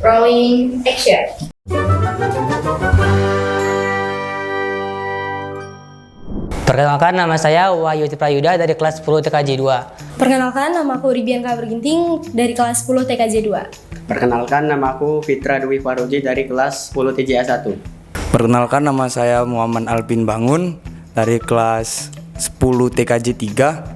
Rolling action. Perkenalkan, nama saya Wahyu Prayuda dari kelas 10 TKJ 2. Perkenalkan, nama aku Ribianka Berginting dari kelas 10 TKJ 2. Perkenalkan, nama aku Fitra Dwi Faruji dari kelas 10 TJA 1. Perkenalkan, nama saya Muhammad Alpin Bangun dari kelas 10 TKJ 3.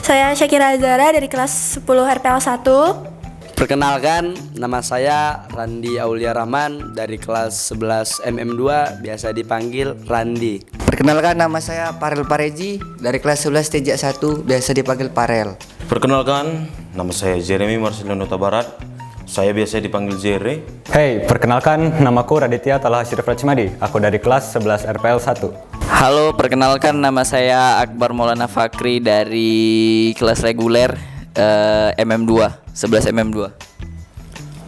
Saya Syakira Azara dari kelas 10 RPL 1. Perkenalkan, nama saya Randi Aulia Rahman dari kelas 11 MM2, biasa dipanggil Randi. Perkenalkan, nama saya Parel Pareji dari kelas 11 TJ 1, biasa dipanggil Parel. Perkenalkan, nama saya Jeremy Marcelino Tabarat. Saya biasa dipanggil Jere. Hey, perkenalkan, namaku Raditya Talha Syirif Rachmadi. Aku dari kelas 11 RPL 1. Halo, perkenalkan, nama saya Akbar Maulana Fakri dari kelas reguler MM2, 11 MM2.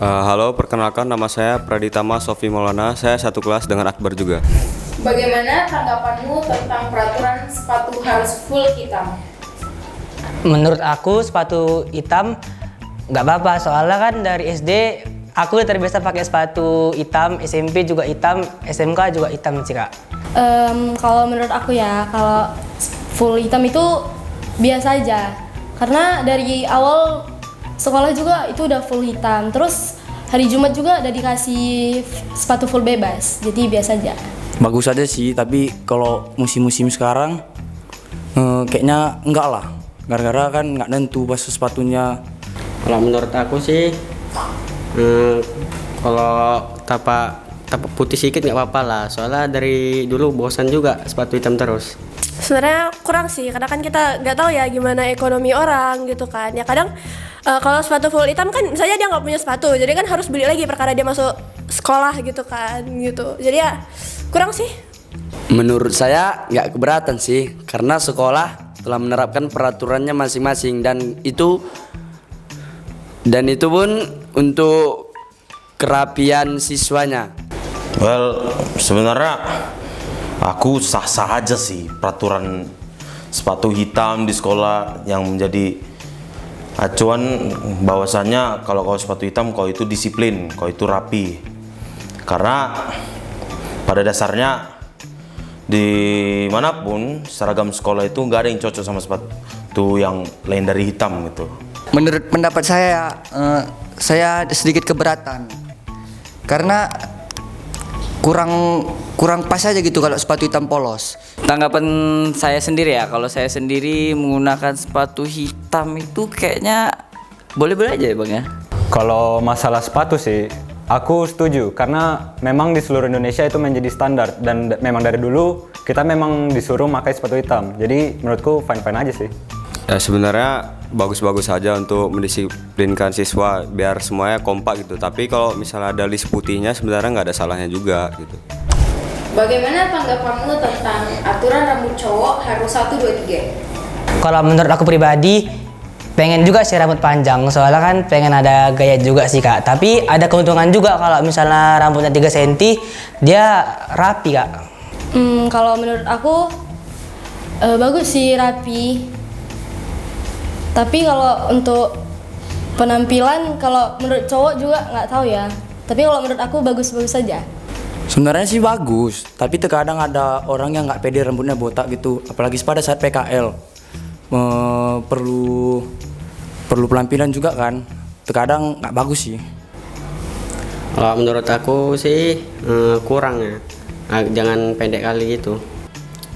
Halo, perkenalkan, nama saya Praditama Sofi Maulana. Saya satu kelas dengan Akbar juga. Bagaimana tanggapanmu tentang peraturan sepatu harus full hitam? Menurut aku sepatu hitam nggak apa-apa, soalnya kan dari SD aku terbiasa pakai sepatu hitam, SMP juga hitam, SMK juga hitam sih kak. Kalau menurut aku ya, kalau full hitam itu biasa aja. Karena dari awal sekolah juga itu udah full hitam. Terus hari Jumat juga udah dikasih sepatu full bebas. Jadi biasa aja. Bagus aja sih, tapi kalau musim-musim sekarang kayaknya enggak lah. Gara-gara kan nggak nentu pas sepatunya. Kalau menurut aku sih, kalau tapak putih sedikit nggak apa-apa lah. Soalnya dari dulu bosan juga sepatu hitam terus. Sebenarnya kurang sih, karena kan kita nggak tahu ya gimana ekonomi orang gitu kan. Ya kadang kalau sepatu full hitam kan, misalnya dia nggak punya sepatu, jadi kan harus beli lagi perkara dia masuk sekolah gitu kan, gitu. Jadi ya kurang sih. Menurut saya nggak keberatan sih, karena sekolah telah menerapkan peraturannya masing-masing dan itu pun untuk kerapian siswanya. Well, sebenarnya aku sah-sah aja sih peraturan sepatu hitam di sekolah yang menjadi acuan bahwasannya kalau kau sepatu hitam kau itu disiplin, kau itu rapi. Karena pada dasarnya dimanapun seragam sekolah itu nggak ada yang cocok sama sepatu yang lain dari hitam gitu. Menurut pendapat saya sedikit keberatan. Karena kurang pas aja gitu kalau sepatu hitam polos. Tanggapan saya sendiri ya, kalau saya sendiri menggunakan sepatu hitam itu kayaknya boleh-boleh aja ya bang ya. Kalau masalah sepatu sih, aku setuju karena memang di seluruh Indonesia itu menjadi standar dan memang dari dulu kita memang disuruh pakai sepatu hitam. Jadi menurutku fine-fine aja sih. Ya, sebenarnya bagus-bagus saja untuk mendisiplinkan siswa biar semuanya kompak gitu. Tapi kalau misalnya ada list putihnya sebenarnya nggak ada salahnya juga gitu. Bagaimana tanggapanmu tentang aturan rambut cowok harus 1, 2, 3? Kalau menurut aku pribadi pengen juga sih rambut panjang, soalnya kan pengen ada gaya juga sih kak. Tapi ada keuntungan juga kalau misalnya rambutnya 3 cm dia rapi kak. Kalau menurut aku bagus sih rapi. Tapi kalau untuk penampilan, kalau menurut cowok juga nggak tahu ya. Tapi kalau menurut aku bagus-bagus saja. Sebenarnya sih bagus, tapi terkadang ada orang yang nggak pede rambutnya botak gitu. Apalagi pada saat PKL perlu penampilan juga kan. Terkadang nggak bagus sih. Kalau menurut aku sih kurang ya. Jangan pendek kali gitu.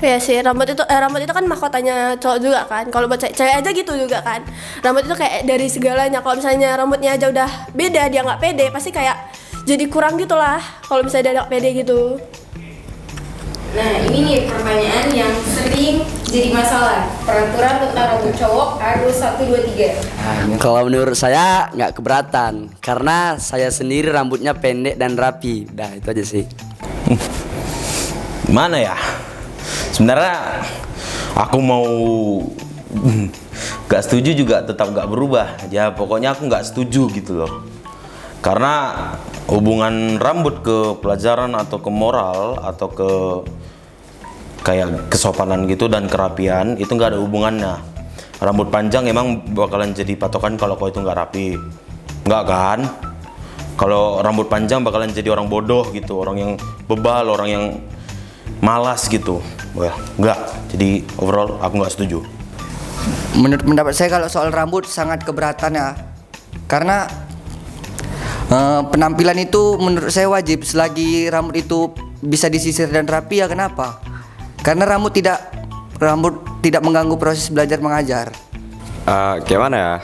Ya sih, rambut itu kan mahkotanya cowok juga kan. Kalau buat cewek aja gitu juga kan. Rambut itu kayak dari segalanya. Kalau misalnya rambutnya aja udah beda, dia nggak pede, pasti kayak jadi kurang gitulah. Kalau misalnya dia nggak pede gitu. Nah, ini nih pertanyaan yang sering jadi masalah. Peraturan tentang rambut cowok harus 1, 2, 3. Kalau menurut saya nggak keberatan, karena saya sendiri rambutnya pendek dan rapi. Dah itu aja sih. Mana ya? Sebenarnya aku mau gak setuju juga tetap gak berubah. Ya pokoknya aku gak setuju gitu loh. Karena hubungan rambut ke pelajaran atau ke moral atau ke kayak kesopanan gitu dan kerapian itu gak ada hubungannya. Rambut panjang emang bakalan jadi patokan kalau kau itu gak rapi. Enggak kan? Kalau rambut panjang bakalan jadi orang bodoh gitu, orang yang bebal, orang yang malas gitu. Well, enggak. Jadi overall aku nggak setuju. Menurut pendapat saya kalau soal rambut sangat keberatan ya. Karena penampilan itu menurut saya wajib selagi rambut itu bisa disisir dan rapi ya kenapa? Karena rambut tidak mengganggu proses belajar mengajar. Gimana ya?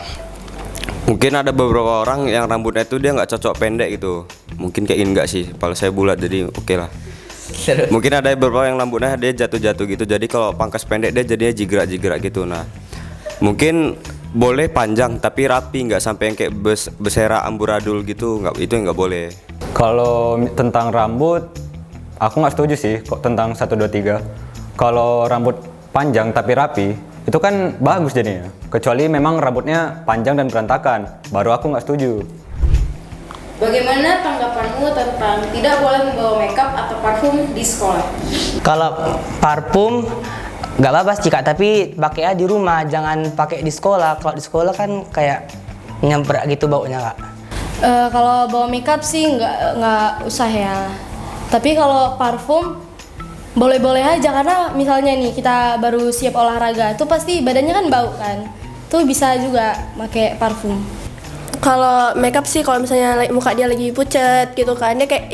Mungkin ada beberapa orang yang rambutnya itu dia nggak cocok pendek gitu. Mungkin kayak ini enggak sih. Kalau saya bulat jadi oke lah. Mungkin ada beberapa yang rambutnya dia jatuh-jatuh gitu. Jadi kalau pangkas pendek dia jadinya jigrak-jigrak gitu. Nah, mungkin boleh panjang tapi rapi, nggak sampai yang kayak bersera amburadul gitu. Nggak, itu nggak boleh. Kalau tentang rambut, aku nggak setuju sih kok tentang 1, 2, 3. Kalau rambut panjang tapi rapi, itu kan bagus jadinya. Kecuali memang rambutnya panjang dan berantakan, baru aku nggak setuju. Bagaimana tanggapanmu tentang tidak boleh membawa makeup atau parfum di sekolah? Kalau parfum nggak apa-apa sih Kak, tapi pakai di rumah, jangan pakai di sekolah. Kalau di sekolah kan kayak nyemprak gitu baunya Kak. Kalau bawa makeup sih nggak usah ya. Tapi kalau parfum boleh-boleh aja, karena misalnya nih kita baru siap olahraga, itu pasti badannya kan bau kan. Tuh bisa juga pakai parfum. Kalau makeup sih kalau misalnya muka dia lagi pucat gitu kan, dia kayak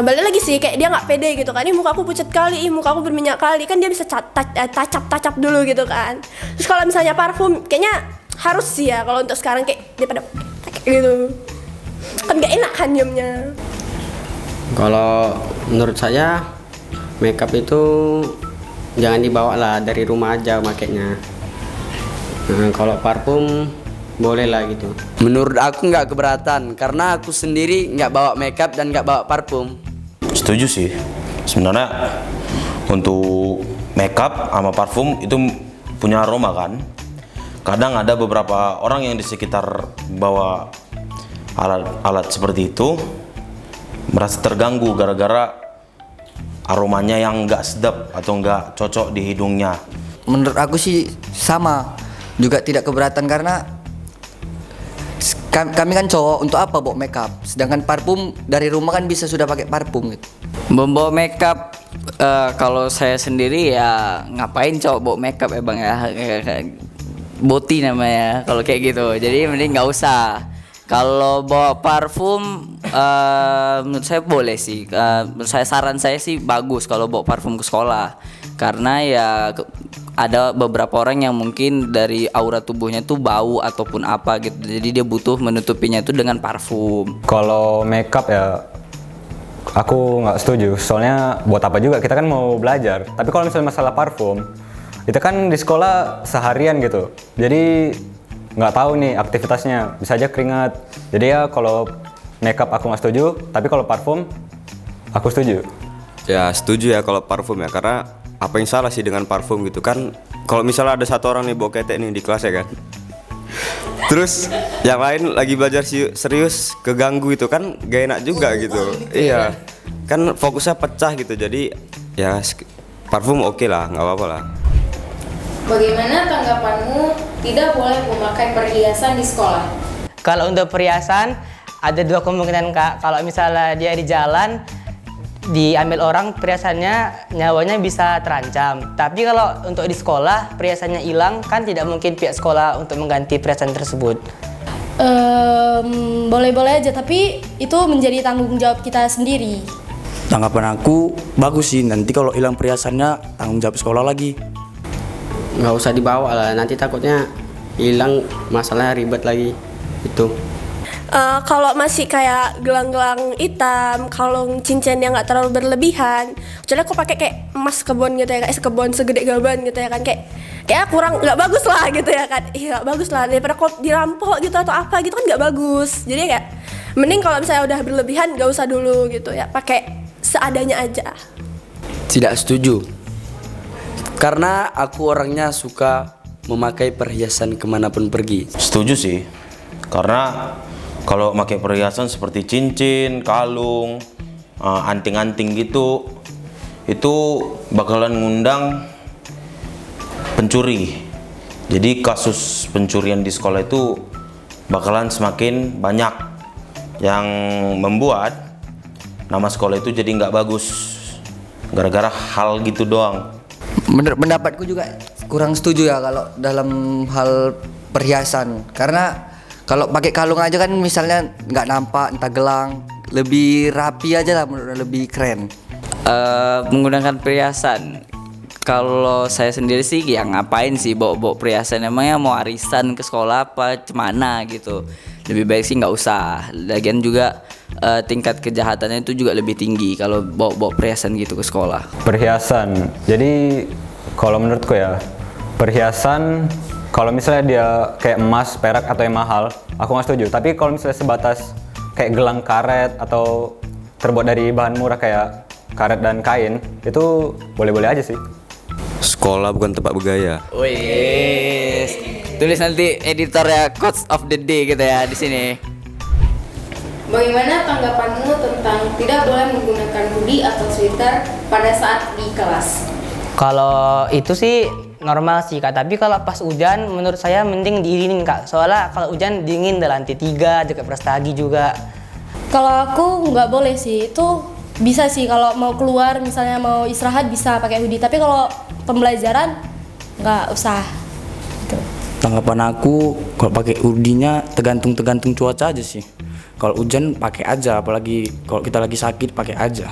balik lagi sih kayak dia nggak pede gitu kan, muka aku pucat kali, muka aku berminyak kali, kan dia bisa tacap dulu gitu kan. Terus kalau misalnya parfum kayaknya harus sih ya kalau untuk sekarang, kayak daripada gitu kan nggak enak kan diemnya. Kalau menurut saya makeup itu jangan dibawa lah, dari rumah aja makainya. Kalau parfum boleh lah gitu. Menurut aku nggak keberatan karena aku sendiri nggak bawa makeup dan nggak bawa parfum. Setuju sih. Sebenarnya untuk makeup sama parfum itu punya aroma kan. Kadang ada beberapa orang yang di sekitar bawa alat-alat seperti itu merasa terganggu gara-gara aromanya yang nggak sedap atau nggak cocok di hidungnya. Menurut aku sih sama, juga tidak keberatan karena kami kan cowok, untuk apa bawa makeup? Sedangkan parfum dari rumah kan bisa sudah pakai parfum gitu. Membawa makeup, kalau saya sendiri ya ngapain cowok bawa makeup ya bang ya, boti namanya kalau kayak gitu. Jadi mending nggak usah. Kalau bawa parfum, menurut saya boleh sih. Saran saya sih bagus kalau bawa parfum ke sekolah, karena ya ada beberapa orang yang mungkin dari aura tubuhnya tuh bau ataupun apa gitu. Jadi dia butuh menutupinya itu dengan parfum. Kalau makeup ya, aku nggak setuju. Soalnya buat apa juga, kita kan mau belajar. Tapi kalau misalnya masalah parfum, itu kan di sekolah seharian gitu. Jadi nggak tahu nih aktivitasnya, bisa aja keringat. Jadi ya kalau makeup aku nggak setuju, tapi kalau parfum aku setuju. Ya setuju ya kalau parfum ya, karena apa yang salah sih dengan parfum gitu kan? Kalau misalnya ada satu orang nih bawa ketek nih di kelas ya kan, terus yang lain lagi belajar serius keganggu itu kan gak enak juga gitu. Iya, kan fokusnya pecah gitu. Jadi ya parfum oke lah, nggak apa-apa lah. Bagaimana tanggapanmu tidak boleh memakai perhiasan di sekolah? Kalau untuk perhiasan ada 2 kemungkinan Kak. Kalau misalnya dia di jalan diambil orang perhiasannya, nyawanya bisa terancam. Tapi kalau untuk di sekolah perhiasannya hilang, kan tidak mungkin pihak sekolah untuk mengganti perhiasan tersebut. Boleh-boleh aja, tapi itu menjadi tanggung jawab kita sendiri. Tanggapan aku bagus sih, nanti kalau hilang perhiasannya tanggung jawab sekolah lagi. Nggak usah dibawa lah, nanti takutnya hilang, masalahnya ribet lagi itu. Kalau masih kayak gelang-gelang hitam, kalung cincin yang nggak terlalu berlebihan, kecuali aku pakai kayak emas kebon gitu ya, kayak sekebon segede gaban gitu ya kan, kayak kurang, nggak bagus lah gitu ya kan. Iya nggak bagus lah, daripada kok dirampok gitu atau apa gitu kan nggak bagus. Jadi kayak mending kalau misalnya udah berlebihan nggak usah dulu gitu ya, pakai seadanya aja. Tidak setuju, karena aku orangnya suka memakai perhiasan kemanapun pergi. Setuju sih, karena kalau pakai perhiasan seperti cincin, kalung, anting-anting gitu, itu bakalan ngundang pencuri. Jadi kasus pencurian di sekolah itu bakalan semakin banyak. yang membuat nama sekolah itu jadi nggak bagus gara-gara hal gitu doang. Menurut pendapatku juga kurang setuju ya kalau dalam hal perhiasan, karena kalau pakai kalung aja kan misalnya nggak nampak entah gelang, lebih rapi aja lah, menurut lebih keren. Menggunakan perhiasan, kalau saya sendiri sih ya ngapain sih bawa perhiasan, emangnya mau arisan ke sekolah apa cemana gitu. Lebih baik sih nggak usah. Lagian juga tingkat kejahatannya itu juga lebih tinggi kalau bawa perhiasan gitu ke sekolah. Perhiasan. Jadi kalau menurutku ya, perhiasan kalau misalnya dia kayak emas, perak atau yang mahal, aku nggak setuju. Tapi kalau misalnya sebatas kayak gelang karet atau terbuat dari bahan murah kayak karet dan kain, itu boleh-boleh aja sih. Sekolah bukan tempat bergaya. Wih, tulis nanti editor ya, quotes of the day gitu ya di sini. Bagaimana tanggapanmu tentang tidak boleh menggunakan hoodie atau sweater pada saat di kelas? Kalau itu sih normal sih Kak, tapi kalau pas hujan menurut saya mending diirinin Kak. Soalnya kalau hujan dingin di lantai 3 dekat Prastagi juga. Kalau aku nggak boleh sih, itu bisa sih kalau mau keluar misalnya mau istirahat bisa pakai hoodie, tapi kalau pembelajaran nggak usah. Gitu. Tanggapan aku kalau pakai hoodie-nya tergantung cuaca aja sih. Kalau hujan pakai aja, apalagi kalau kita lagi sakit pakai aja.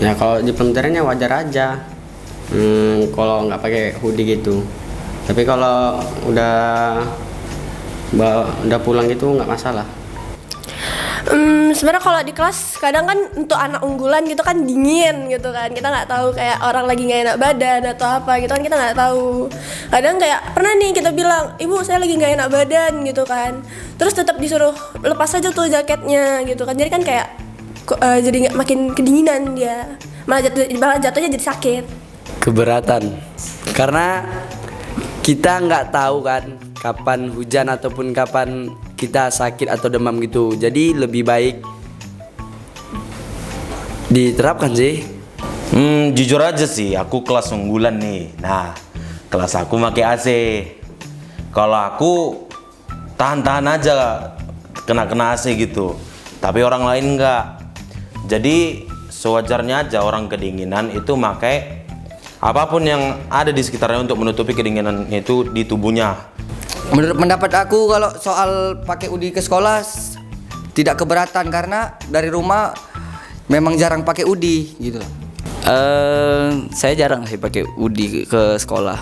Ya kalau di pelajarannya wajar aja. Kalau nggak pakai hoodie gitu. Tapi kalau udah pulang gitu nggak masalah. Sebenarnya kalau di kelas kadang kan untuk anak unggulan gitu kan dingin gitu kan, kita nggak tahu kayak orang lagi nggak enak badan atau apa gitu kan, kita nggak tahu. Kadang kayak pernah nih kita bilang, ibu saya lagi nggak enak badan gitu kan, terus tetap disuruh lepas aja tuh jaketnya gitu kan, jadi kan kayak jadi nggak makin kedinginan dia, malah jatuhnya jadi sakit. Keberatan karena kita nggak tahu kan kapan hujan ataupun kapan kita sakit atau demam gitu, jadi lebih baik diterapkan sih. Jujur aja sih, aku kelas unggulan nih. Nah, kelas aku pakai AC. Kalau aku tahan-tahan aja kena AC gitu, tapi orang lain enggak. Jadi sewajarnya aja orang kedinginan itu pakai apapun yang ada di sekitarnya untuk menutupi kedinginan itu di tubuhnya. Menurut pendapat aku kalau soal pakai hoodie ke sekolah tidak keberatan, karena dari rumah memang jarang pakai hoodie gitu. Saya jarang sih pakai hoodie ke sekolah.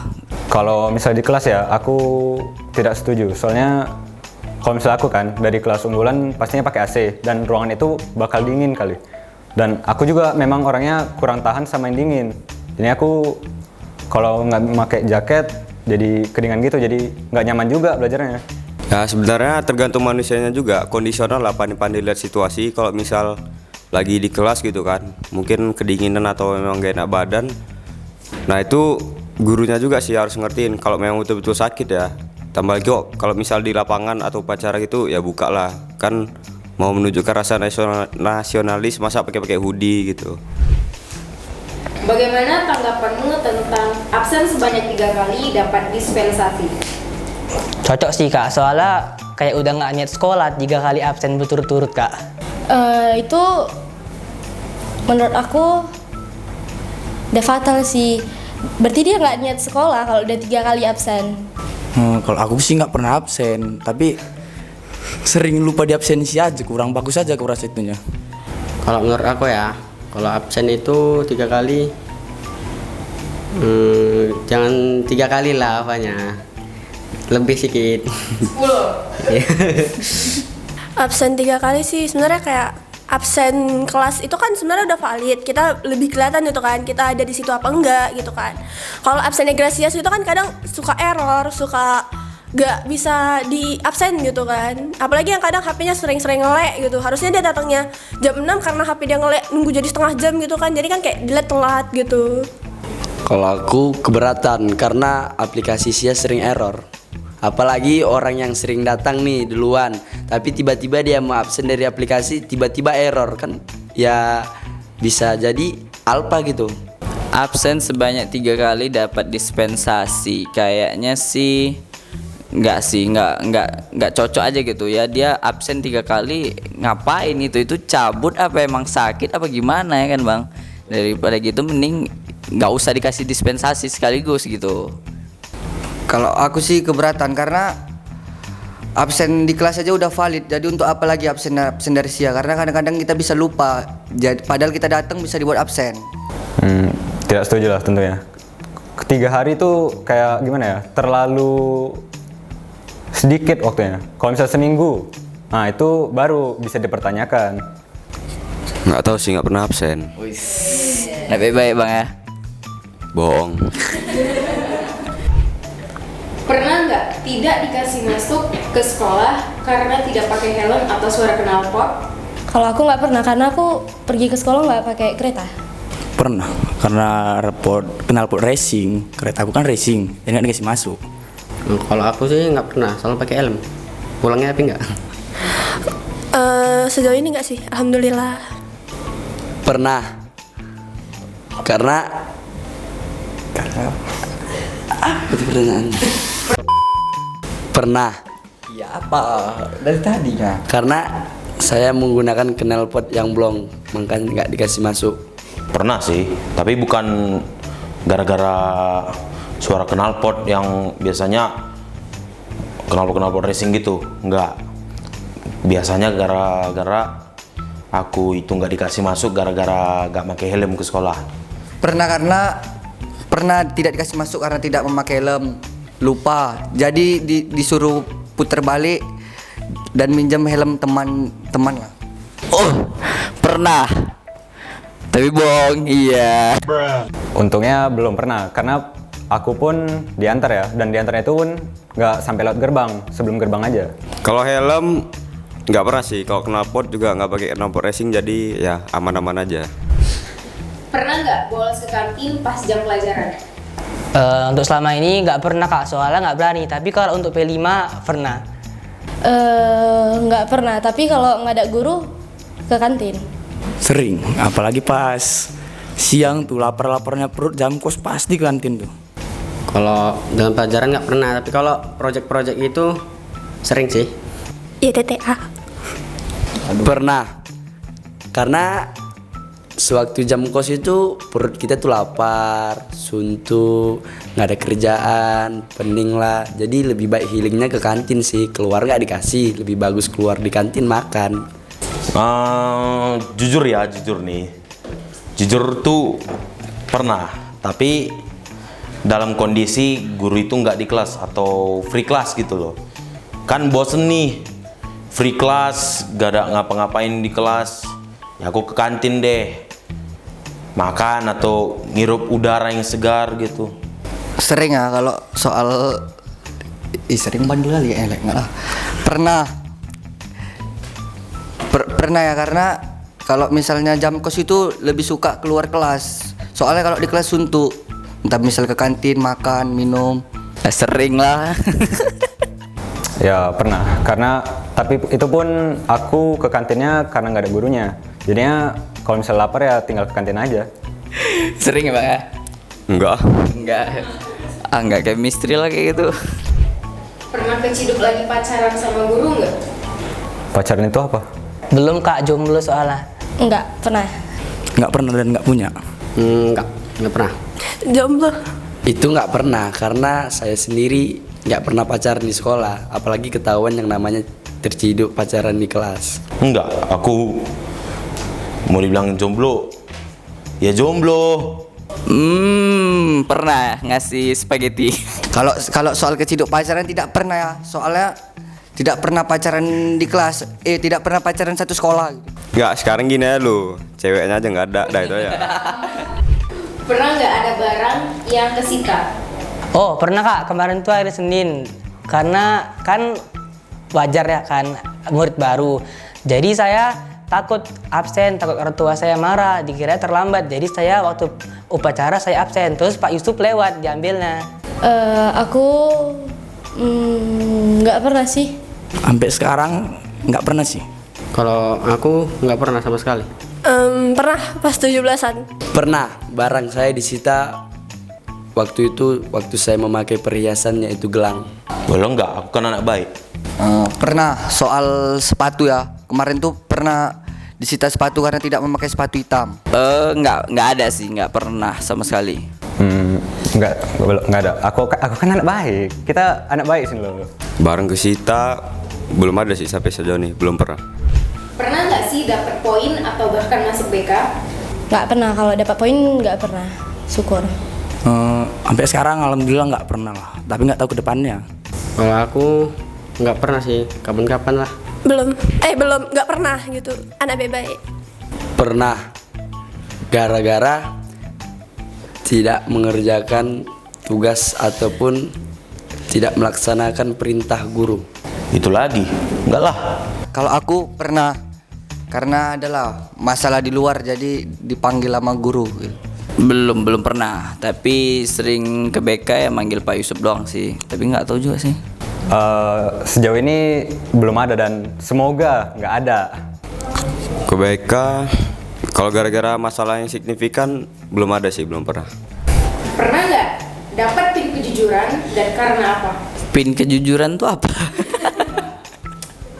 Kalau misalnya di kelas ya, aku tidak setuju. Soalnya kalau misalnya aku kan dari kelas unggulan pastinya pakai AC dan ruangan itu bakal dingin kali. Dan aku juga memang orangnya kurang tahan sama yang dingin. Jadi aku kalau nggak pakai jaket jadi kedinginan gitu, jadi nggak nyaman juga belajarnya. Ya sebenarnya tergantung manusianya juga, kondisional lah, pandai-pandai lihat situasi. Kalau misal lagi di kelas gitu kan, mungkin kedinginan atau memang gak enak badan, nah itu gurunya juga sih harus ngertiin kalau memang betul-betul sakit ya. Tambah lagi kok kalau misal di lapangan atau upacara gitu ya buka lah, kan mau menunjukkan rasa nasionalis, masa pakai hoodie gitu. Bagaimana tanggapanmu tentang absen sebanyak 3 kali dapat dispensasi? Cocok sih Kak, soalnya kayak udah nggak niat sekolah 3 kali absen berturut-turut Kak. Itu menurut aku udah fatal sih. Berarti dia nggak niat sekolah kalau udah 3 kali absen. Kalau aku sih nggak pernah absen, tapi sering lupa di absensi aja, kurang bagus aja kurang itunya. Kalau menurut aku ya, kalau absen itu 3 kali, jangan 3 kali lah apanya, lebih sedikit. 10. Absen 3 kali sih sebenarnya kayak absen kelas itu kan sebenarnya udah valid, kita lebih kelihatan gitu kan kita ada di situ apa enggak gitu kan. Kalau absennya Gracias itu kan kadang suka error, suka gak bisa di absen gitu kan, apalagi yang kadang HP-nya sering-sering ngelek gitu. Harusnya dia datangnya jam 6 karena HP dia ngelek nunggu jadi setengah jam gitu kan, jadi kan kayak delete telat gitu. Kalau aku keberatan karena aplikasi Sia sering error. Apalagi orang yang sering datang nih duluan, tapi tiba-tiba dia mau absen dari aplikasi, tiba-tiba error kan, ya bisa jadi alpa gitu. Absen sebanyak 3 kali dapat dispensasi, kayaknya sih nggak sih, nggak cocok aja gitu ya. Dia absen 3 kali, ngapain itu cabut apa emang sakit apa gimana ya kan bang? Daripada gitu mending nggak usah dikasih dispensasi sekaligus gitu. Kalau aku sih keberatan karena absen di kelas aja udah valid. Jadi untuk apa lagi absen dari sia? Karena kadang-kadang kita bisa lupa. Jadi padahal kita datang bisa dibuat absen. Tidak setuju lah tentunya. 3 hari itu kayak gimana ya? Terlalu sedikit waktunya. Kalau misalnya seminggu, nah itu baru bisa dipertanyakan. Nggak tahu sih, nggak pernah absen. Lebih baik bang ya. Bohong. Pernah nggak tidak dikasih masuk ke sekolah karena tidak pakai helm atau suara knalpot? Kalau aku nggak pernah karena aku pergi ke sekolah nggak pakai kereta. Pernah, karena knalpot racing, kereta aku kan racing, jadi nggak dikasih masuk. Kalau aku sih nggak pernah, selalu pakai helm. Pulangnya tapi nggak. Sejauh ini nggak sih, alhamdulillah. Pernah. Karena apa itu pertanyaannya? Pernah. Ya apa? Dari tadi ya. Karena saya menggunakan knalpot yang blong, makanya nggak dikasih masuk. Pernah sih, tapi bukan gara-gara suara knalpot yang biasanya knalpot racing gitu, enggak. Biasanya gara-gara aku itu nggak dikasih masuk gara-gara nggak pakai helm ke sekolah. Pernah tidak dikasih masuk karena tidak memakai helm, lupa. Jadi disuruh putar balik dan minjam helm teman lah. Oh, pernah. Tapi bohong, iya. Untungnya belum pernah, karena aku pun diantar ya, dan diantarnya itu pun nggak sampai lewat gerbang, sebelum gerbang aja. Kalau helm nggak pernah sih. Kalau knalpot juga nggak pakai knalpot racing, jadi ya aman-aman aja. Pernah nggak bolos ke kantin pas jam pelajaran? Untuk selama ini nggak pernah kak, soalnya nggak berani. Tapi kalau untuk P5 pernah. Nggak pernah, tapi kalau nggak ada guru ke kantin. Sering, apalagi pas siang tuh lapar-laparnya perut, jam kos pasti ke kantin tuh. Kalau dalam pelajaran nggak pernah, tapi kalau project-project itu sering sih. Iya TTA. Pernah. Karena sewaktu jam kos itu perut kita tuh lapar, suntuk, nggak ada kerjaan, pening lah. Jadi lebih baik healingnya ke kantin sih. Keluar nggak dikasih, lebih bagus keluar di kantin makan. Jujur nih, jujur tuh pernah, tapi dalam kondisi guru itu nggak di kelas atau free class gitu loh. Kan bosen nih, free class, gak ada ngapa-ngapain di kelas, ya aku ke kantin deh, makan atau ngirup udara yang segar gitu. Sering ya kalau soal sering bandel kali ya, nggak lah. Pernah ya, karena kalau misalnya jam kos itu lebih suka keluar kelas. Soalnya kalau di kelas suntuk, entah misal ke kantin makan, minum. Sering lah. Ya pernah, karena tapi itu pun aku ke kantinnya karena nggak ada gurunya. Jadinya kalau misalnya lapar ya tinggal ke kantin aja. Sering ya bang ya? Enggak. Enggak kayak misteri lah kayak gitu. Pernah keciduk lagi pacaran sama guru nggak? Pacaran itu apa? Belum kak, jomblo soalnya. Nggak pernah. Nggak pernah dan nggak punya. Nggak pernah. Jomblo. Itu nggak pernah, karena saya sendiri nggak pernah pacaran di sekolah. Apalagi ketahuan yang namanya terciduk pacaran di kelas. Enggak, aku mau dibilang jomblo, ya jomblo. Pernah ngasih spaghetti. Kalau soal keciduk pacaran tidak pernah ya, soalnya tidak pernah pacaran di kelas, tidak pernah pacaran satu sekolah. Nggak, sekarang gini aja lu, ceweknya aja nggak ada, dah itu ya. Pernah nggak ada barang yang kesita? Oh pernah kak, kemarin tuh hari Senin. Karena kan wajar ya kan, murid baru. Jadi saya takut absen, takut orang tua saya marah, dikira terlambat. Jadi saya waktu upacara saya absen, terus Pak Yusuf lewat diambilnya. Aku nggak pernah sih. Sampai sekarang nggak pernah sih. Kalau aku nggak pernah sama sekali. Pernah pas 17-an. Pernah, barang saya disita waktu itu, waktu saya memakai perhiasannya itu gelang. Kalau enggak, aku kan anak baik. Pernah soal sepatu ya. Kemarin tuh pernah disita sepatu karena tidak memakai sepatu hitam. Nggak ada sih, nggak pernah sama sekali. Enggak ada. Aku kan anak baik. Kita anak baik sih loh. Barang kesita belum ada sih sampai sejauh ini, belum pernah. Pernah nggak sih dapat poin atau bahkan masuk BK? Nggak pernah, kalau dapat poin nggak pernah. Syukur. Sampai sekarang alhamdulillah nggak pernah lah. Tapi nggak tahu ke depannya. Kalau aku nggak pernah sih, kapan-kapan lah. Belum, nggak pernah gitu. Anak baik. Pernah gara-gara tidak mengerjakan tugas ataupun tidak melaksanakan perintah guru. Itu lagi, enggak lah. Kalau aku pernah karena adalah masalah di luar jadi dipanggil sama guru. Belum pernah, tapi sering ke BK ya manggil Pak Yusuf doang sih. Tapi nggak tahu juga sih. Sejauh ini belum ada dan semoga nggak ada. Ke BK, kalau gara-gara masalah yang signifikan belum ada sih, belum pernah. Pernah nggak dapat PIN kejujuran dan karena apa? PIN kejujuran tuh apa?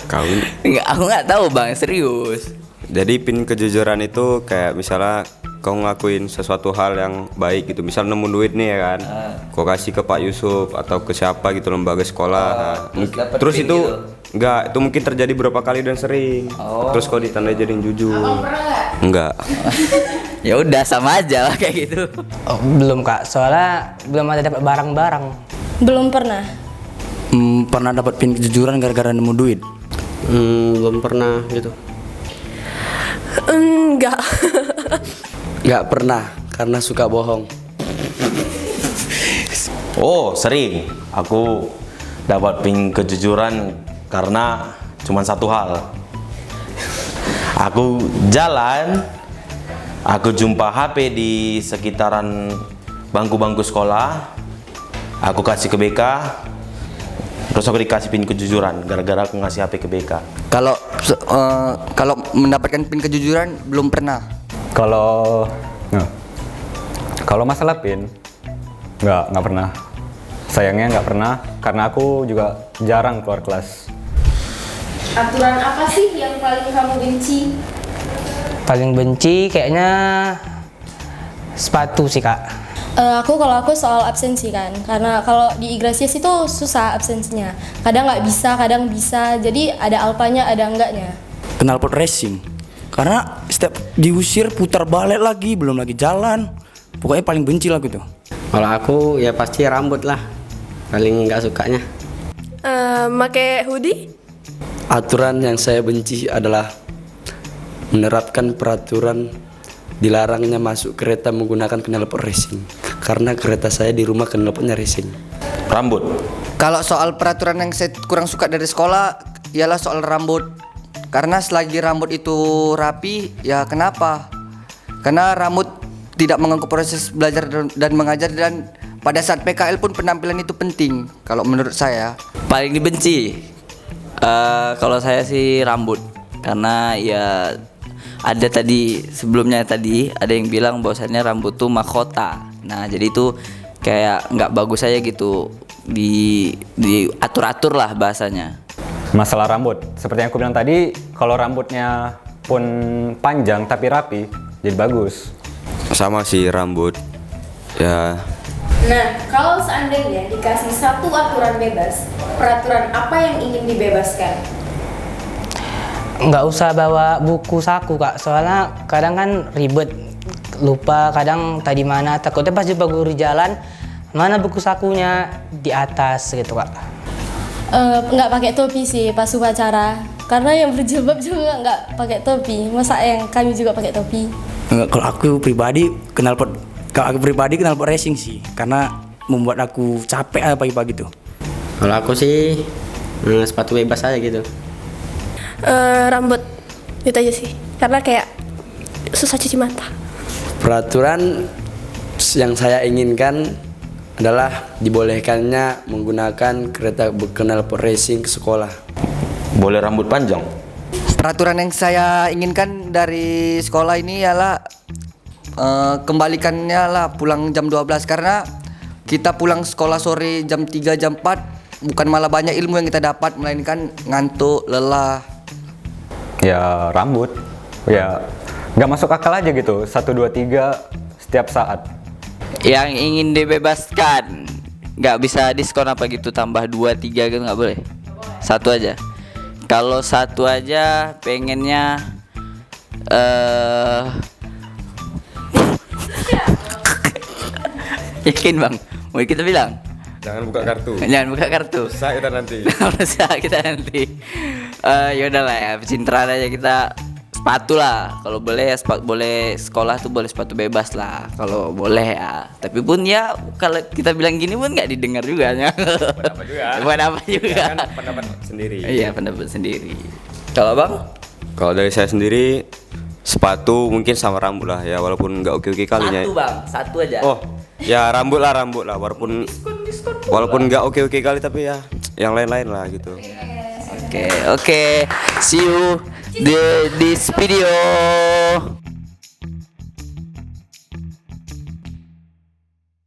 Kau Aku nggak tahu bang, serius. Jadi PIN kejujuran itu kayak misalnya kau ngelakuin sesuatu hal yang baik gitu, misal nemu duit nih ya kan, kau kasih ke Pak Yusuf atau ke siapa gitu, lembaga sekolah. Terus PIN itu gitu. enggak, itu mungkin terjadi berapa kali dan sering. Terus kau ditandai jadi jujur. Abang pernah nggak? Enggak. Ya udah sama aja lah kayak gitu. Belum kak, soalnya belum ada dapat barang-barang. Belum pernah. Pernah dapat PIN kejujuran gara-gara nemu duit. Belum pernah gitu. Enggak. Nggak pernah karena suka bohong. Oh, sering. Aku dapat PIN kejujuran karena cuma satu hal. Aku jalan, aku jumpa HP di sekitaran bangku-bangku sekolah. Aku kasih ke BK, terus aku dikasih PIN kejujuran gara-gara aku ngasih HP ke BK. Kalau mendapatkan PIN kejujuran belum pernah. Kalau masalah PIN nggak pernah. Sayangnya nggak pernah karena aku juga jarang keluar kelas. Aturan apa sih yang paling kamu benci? Paling benci kayaknya sepatu sih kak. Kalau aku soal absensi kan, karena kalau di Igrasias itu susah absensinya. Kadang nggak bisa, kadang bisa. Jadi ada alpanya, ada enggaknya. Knalpot racing. Karena setiap diusir putar balik lagi, belum lagi jalan. Pokoknya paling benci lah gitu. Kalau aku ya pasti rambut lah, paling nggak sukanya. Make hoodie? Aturan yang saya benci adalah menerapkan peraturan dilarangnya masuk kereta menggunakan knalpot racing karena kereta saya di rumah knalpotnya racing. Rambut. Kalau soal peraturan yang saya kurang suka dari sekolah ialah soal rambut. Karena selagi rambut itu rapi, ya kenapa? Karena rambut tidak mengganggu proses belajar dan mengajar, dan pada saat PKL pun penampilan itu penting kalau menurut saya. Paling dibenci, kalau saya sih rambut, karena ya ada tadi sebelumnya tadi ada yang bilang bahwasannya rambut tuh mahkota. Nah jadi itu kayak nggak bagus aja gitu, diatur-atur lah bahasanya. Masalah rambut, seperti yang aku bilang tadi, kalau rambutnya pun panjang tapi rapi, jadi bagus. Sama sih rambut. Ya, Nah, kalau seandainya dikasih satu aturan bebas, peraturan apa yang ingin dibebaskan? Nggak usah bawa buku saku kak, soalnya kadang kan ribet, lupa kadang tadi mana, takutnya pas jumpa guru di jalan mana buku sakunya di atas gitu kak. Nggak pakai topi sih pas upacara, karena yang berjilbab juga nggak pakai topi. Masa yang kami juga pakai topi? Kalau aku pribadi knalpot racing sih, karena membuat aku capek pagi-pagi tuh. Kalau aku sih sepatu bebas aja gitu. Rambut itu aja sih, karena kayak susah cuci mata. Peraturan yang saya inginkan adalah dibolehkannya menggunakan kereta knalpot racing ke sekolah. Boleh rambut panjang. Peraturan yang saya inginkan dari sekolah ini ialah kembalikannya lah pulang jam 12, karena kita pulang sekolah sore jam 3 jam 4 bukan malah banyak ilmu yang kita dapat, melainkan ngantuk, lelah. Ya rambut, ya nggak masuk akal aja gitu. 1, 2, 3 setiap saat. Yang ingin dibebaskan, nggak bisa diskon apa gitu, tambah 2, 3 gitu nggak boleh. Satu aja. Kalau satu aja pengennya yakin bang, mau kita bilang? Jangan buka kartu. Jangan buka kartu. Rusak kita nanti. Rusak kita nanti. Ya udahlah ya, pencitraan aja kita. Sepatu lah, kalau boleh ya boleh sekolah tuh boleh sepatu bebas lah, kalau boleh ya. Tapi pun ya kalau kita bilang gini pun nggak didengar juga ya. Apa juga? Buat apa juga? Ya kan pendapat sendiri. Iya pendapat sendiri. Kalau bang? Kalau dari saya sendiri sepatu mungkin sama rambut lah ya, walaupun nggak oke-oke kalinya. Satu bang, satu aja. Oh, ya rambut lah walaupun walaupun nggak oke-oke kali tapi ya yang lain-lain lah gitu. Oke, see you di this video.